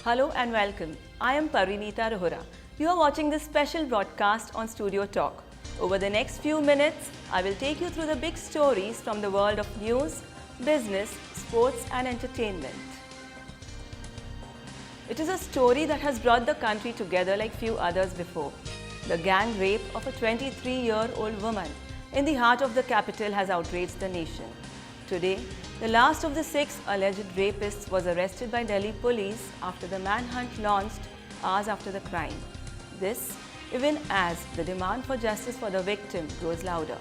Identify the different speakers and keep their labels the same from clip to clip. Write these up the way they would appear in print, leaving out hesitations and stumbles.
Speaker 1: Hello and welcome. I am Parinita Rohra. You are watching this special broadcast on Studio Talk. Over the next few minutes, I will take you through the big stories from the world of news, business, sports and entertainment. It is a story that has brought the country together like few others before. The gang rape of a 23-year-old woman in the heart of the capital has outraged the nation. Today, the last of the 6 alleged rapists was arrested by Delhi police after the manhunt launched hours after the crime. This, even as the demand for justice for the victim grows louder.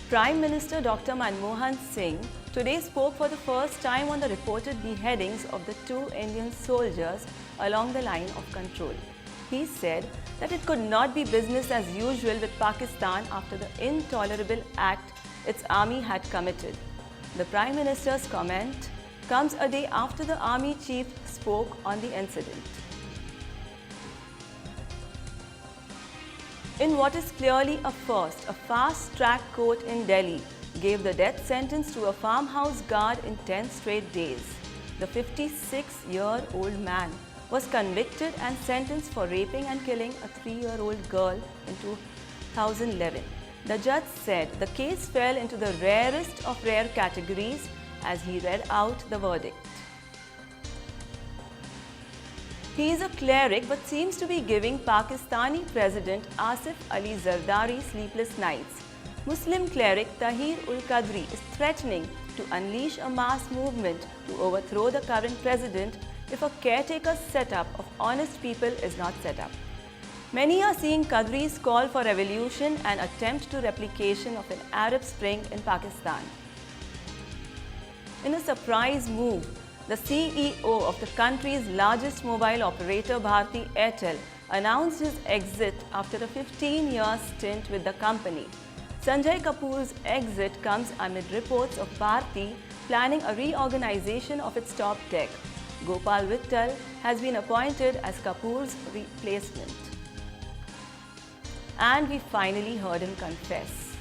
Speaker 1: Prime Minister Dr. Manmohan Singh today spoke for the first time on the reported beheadings of the 2 Indian soldiers along the line of control. He said that it could not be business as usual with Pakistan after the intolerable act its army had committed. The Prime Minister's comment comes a day after the army chief spoke on the incident. In what is clearly a first, a fast-track court in Delhi gave the death sentence to a farmhouse guard in 10 straight days. The 56-year-old man was convicted and sentenced for raping and killing a 3-year-old girl in 2011. The judge said the case fell into the rarest of rare categories as he read out the verdict. He is a cleric but seems to be giving Pakistani President Asif Ali Zardari sleepless nights. Muslim cleric Tahir-ul-Qadri is threatening to unleash a mass movement to overthrow the current president if a caretaker setup of honest people is not set up. Many are seeing Qadri's call for revolution and attempt to replication of an Arab Spring in Pakistan. In a surprise move, the CEO of the country's largest mobile operator Bharti Airtel announced his exit after a 15-year stint with the company. Sanjay Kapoor's exit comes amid reports of Bharti planning a reorganization of its top tech. Gopal Vittal has been appointed as Kapoor's replacement. And we finally heard him confess.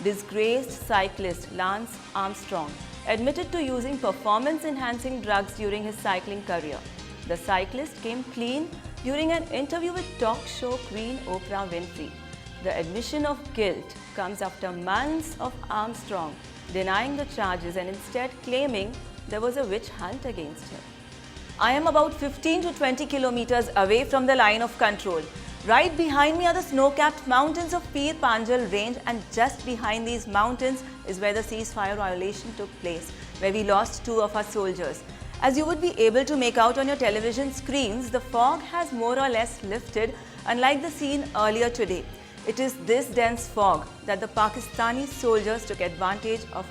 Speaker 1: Disgraced cyclist Lance Armstrong admitted to using performance-enhancing drugs during his cycling career. The cyclist came clean during an interview with talk show queen Oprah Winfrey. The admission of guilt comes after months of Armstrong denying the charges and instead claiming there was a witch hunt against him. I am about 15 to 20 kilometers away from the line of control. Right behind me are the snow-capped mountains of Pir Panjal range, and just behind these mountains is where the ceasefire violation took place, where we lost 2 of our soldiers. As you would be able to make out on your television screens, the fog has more or less lifted, unlike the scene earlier today. It is this dense fog that the Pakistani soldiers took advantage of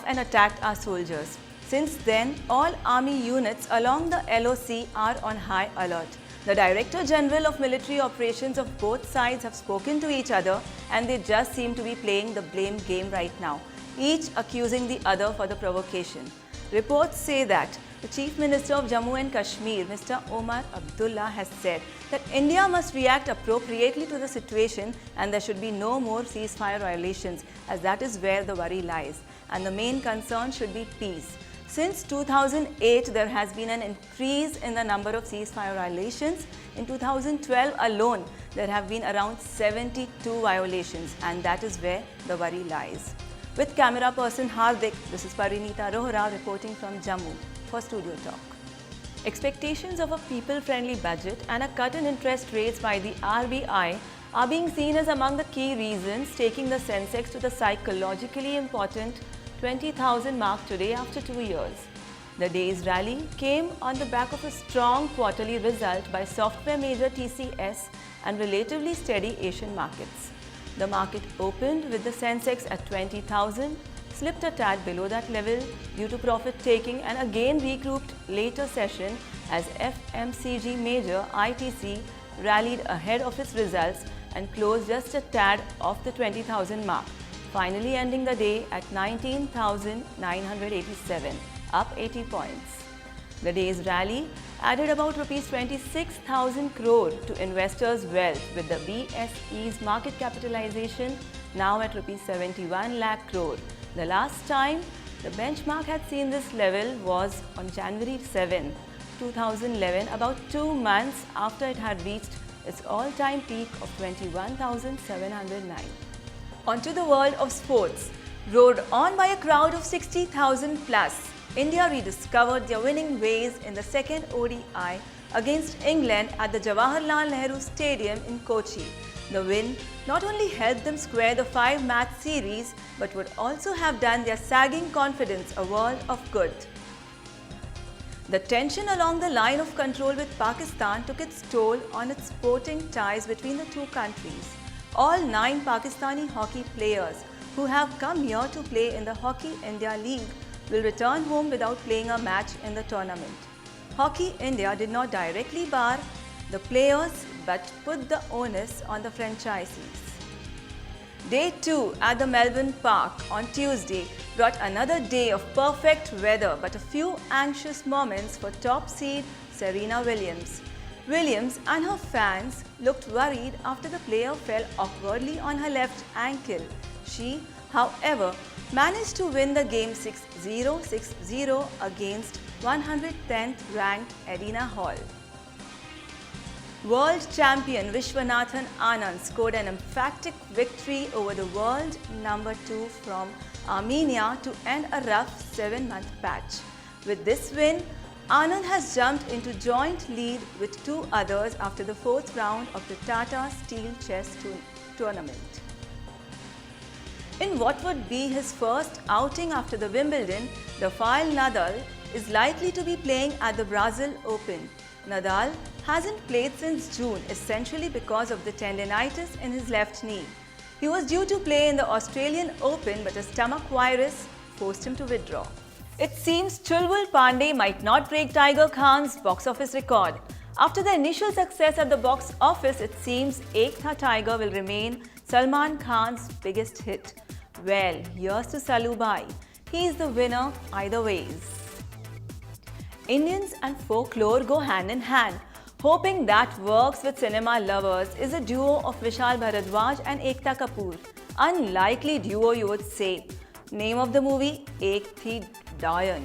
Speaker 1: and attacked our soldiers. Since then, all army units along the LOC are on high alert. The Director General of Military Operations of both sides have spoken to each other, and they just seem to be playing the blame game right now, each accusing the other for the provocation. Reports say that the Chief Minister of Jammu and Kashmir, Mr. Omar Abdullah, has said that India must react appropriately to the situation and there should be no more ceasefire violations, as that is where the worry lies, and the main concern should be peace. Since 2008, there has been an increase in the number of ceasefire violations. In 2012 alone, there have been around 72 violations, and that is where the worry lies. With camera person Hardik, this is Parinita Rohra reporting from Jammu for Studio Talk. Expectations of a people-friendly budget and a cut in interest rates by the RBI are being seen as among the key reasons taking the Sensex to the psychologically important 20,000 mark today after 2 years. The day's rally came on the back of a strong quarterly result by software major TCS and relatively steady Asian markets. The market opened with the Sensex at 20,000, slipped a tad below that level due to profit taking, and again regrouped later session as FMCG major ITC rallied ahead of its results and closed just a tad off the 20,000 mark, finally ending the day at 19,987, up 80 points. The day's rally added about Rs 26,000 crore to investors' wealth, with the BSE's market capitalization now at Rs 71 lakh crore, The last time the benchmark had seen this level was on January 7, 2011, about 2 months after it had reached its all-time peak of 21,709. Onto the world of sports. Roared on by a crowd of 60,000 plus, India rediscovered their winning ways in the second ODI against England at the Jawaharlal Nehru Stadium in Kochi. The win not only helped them square the 5-match series but would also have done their sagging confidence a world of good. The tension along the line of control with Pakistan took its toll on its sporting ties between the two countries. All 9 Pakistani hockey players who have come here to play in the Hockey India League will return home without playing a match in the tournament. Hockey India did not directly bar the players but put the onus on the franchisees. Day 2 at the Melbourne Park on Tuesday brought another day of perfect weather but a few anxious moments for top seed Serena Williams. Williams and her fans looked worried after the player fell awkwardly on her left ankle. She, however, managed to win the game 6-0, 6-0 against 110th ranked Edina Hall. World champion Vishwanathan Anand scored an emphatic victory over the world number 2 from Armenia to end a rough 7-month patch. With this win, Anand has jumped into joint lead with 2 others after the 4th round of the Tata Steel Chess Tournament. In what would be his first outing after the Wimbledon, Rafael Nadal is likely to be playing at the Brazil Open. Nadal hasn't played since June, essentially because of the tendinitis in his left knee. He was due to play in the Australian Open, but a stomach virus forced him to withdraw. It seems Chulbul Pandey might not break Tiger Khan's box office record. After the initial success at the box office, it seems Ek Tha Tiger will remain Salman Khan's biggest hit. Well, here's to Salu Bhai. He's the winner either ways. Indians and folklore go hand in hand. Hoping That Works with cinema lovers is a duo of Vishal Bharadwaj and Ekta Kapoor. Unlikely duo, you would say. Name of the movie, Ek Thi Dayan.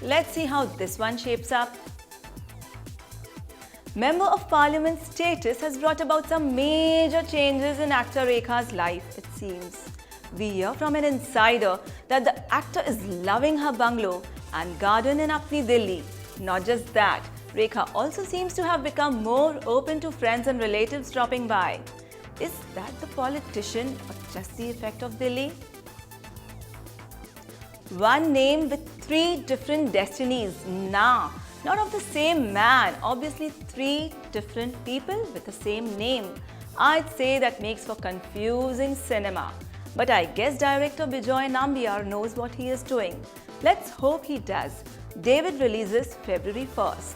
Speaker 1: Let's see how this one shapes up. Member of Parliament status has brought about some major changes in actor Rekha's life, it seems. We hear from an insider that the actor is loving her bungalow and garden in Apni Delhi. Not just that, Rekha also seems to have become more open to friends and relatives dropping by. Is that the politician or just the effect of Delhi? One name with 3 different destinies. Nah, not of the same man. Obviously 3 different people with the same name. I'd say that makes for confusing cinema. But I guess director Bijoy Nambiar knows what he is doing. Let's hope he does. David releases February 1st.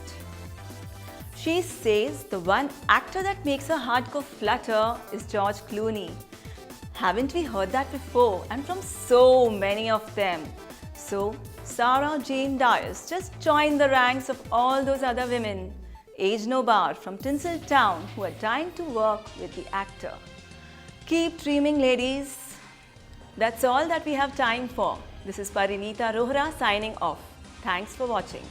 Speaker 1: She says the one actor that makes her heart go flutter is George Clooney. Haven't we heard that before? And from so many of them. So, Sarah Jane Dias just joined the ranks of all those other women. Age no bar from Tinseltown who are dying to work with the actor. Keep dreaming, ladies. That's all that we have time for. This is Parinita Rohra signing off. Thanks for watching.